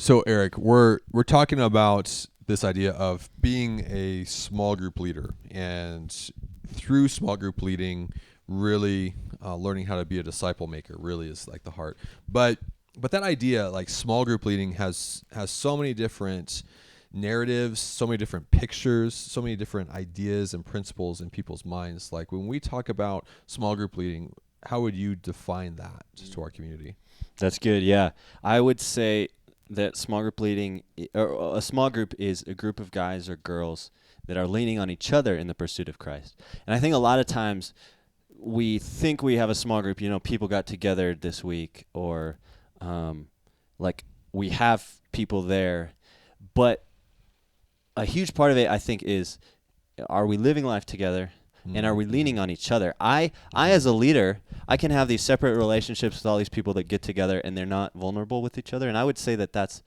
So Eric, we're talking about this idea of being a small group leader, and through small group leading, really learning how to be a disciple maker really is like the heart. But that idea, like small group leading, has so many different narratives, so many different pictures, so many different ideas and principles in people's minds. Like when we talk about small group leading, how would you define that to our community? That's good. Yeah, I would say that small group leading, or a small group, is a group of guys or girls that are leaning on each other in the pursuit of Christ. And I think a lot of times we think we have a small group. People got together this week, or like we have people there, but a huge part of it, I think, is, are we living life together? And are we leaning on each other? I as a leader, I can have these separate relationships with all these people that get together and they're not vulnerable with each other. And I would say that that's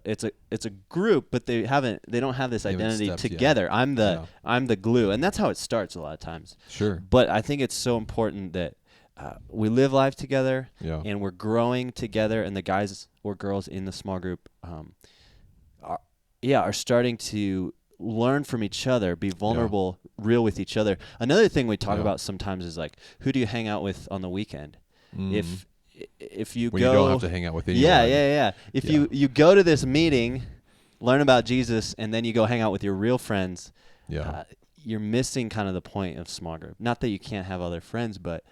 it's a group, but they don't have this identity together. Yet. I'm the glue, and that's how it starts a lot of times. Sure. But I think it's so important that we live life together, and we're growing together. And the guys or girls in the small group are starting to learn from each other, be vulnerable, real with each other. Another thing we talk about sometimes is like, who do you hang out with on the weekend? If you when go, you don't have to hang out with anyone. If you go to this meeting, learn about Jesus, and then you go hang out with your real friends, you're missing kind of the point of small group. Not that you can't have other friends, but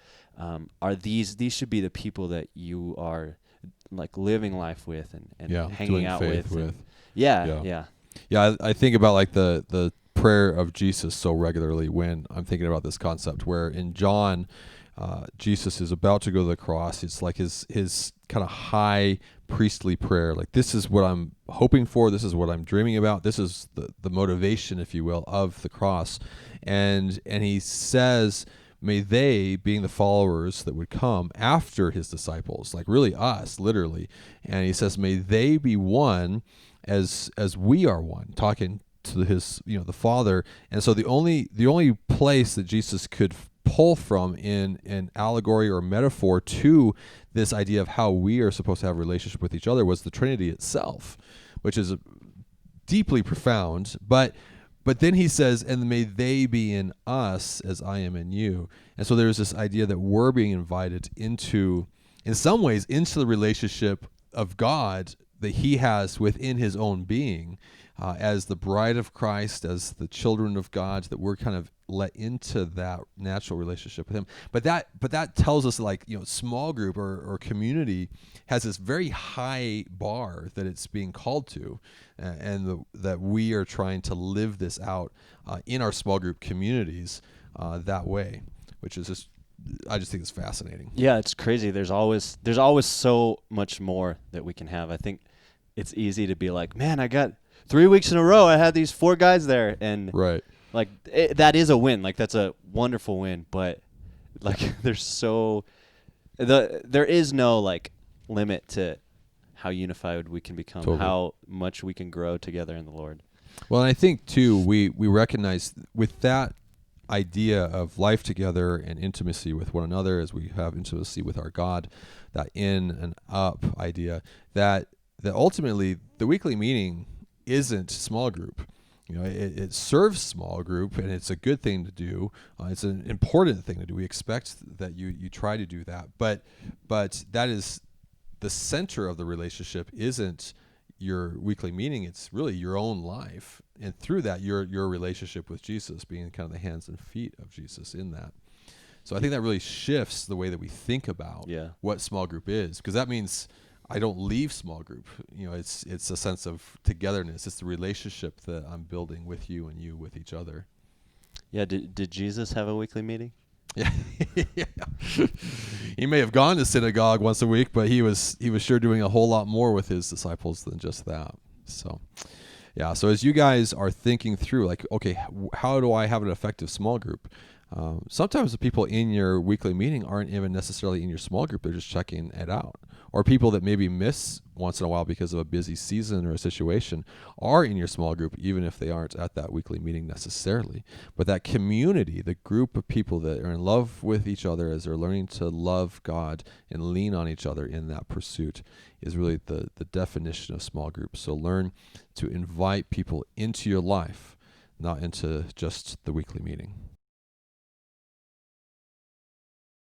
these should be the people that you are like living life with and hanging out with. Yeah, I think about like the prayer of Jesus so regularly when I'm thinking about this concept, where in John, Jesus is about to go to the cross. It's like his kind of high priestly prayer. Like, this is what I'm hoping for. This is what I'm dreaming about. This is the motivation, if you will, of the cross. And he says, may they, being the followers that would come after his disciples, like really us, literally. And he says, may they be one as we are one, talking to his, the Father. And so the only place that Jesus could pull from in an allegory or metaphor to this idea of how we are supposed to have a relationship with each other was the Trinity itself, which is deeply profound. But then he says, and may they be in us as I am in you. And so there's this idea that we're being invited into, in some ways, into the relationship of God that he has within his own being, as the bride of Christ, as the children of God, that we're kind of let into that natural relationship with him. But that tells us, like, small group or community has this very high bar that it's being called to, and that we are trying to live this out in our small group communities that way, which is I just think it's fascinating. Yeah, it's crazy. There's always so much more that we can have. I think it's easy to be like, man, I got 3 weeks in a row, I had these 4 guys there, and right. Like that is a win. Like that's a wonderful win, but like there is no like limit to how unified we can become, totally. How much we can grow together in the Lord. Well, and I think too we recognize with that idea of life together and intimacy with one another, as we have intimacy with our God, that in and up idea, that ultimately the weekly meeting isn't small group. It serves small group, and it's a good thing to do. It's an important thing to do. We expect that you try to do that, but that is the center of the relationship. Isn't your weekly meeting? It's really your own life, and through that, your relationship with Jesus, being kind of the hands and feet of Jesus in that. So I think that really shifts the way that we think about what small group is, because that means I don't leave small group. It's a sense of togetherness. It's the relationship that I'm building with you and you with each other. Yeah. Did Jesus have a weekly meeting? Yeah. He may have gone to synagogue once a week, but he was sure doing a whole lot more with his disciples than just that. So, yeah. So as you guys are thinking through, like, okay, how do I have an effective small group? Sometimes the people in your weekly meeting aren't even necessarily in your small group. They're just checking it out. or people that maybe miss once in a while because of a busy season or a situation are in your small group, even if they aren't at that weekly meeting necessarily. But that community, the group of people that are in love with each other as they're learning to love God and lean on each other in that pursuit, is really the definition of small groups. So learn to invite people into your life, not into just the weekly meeting.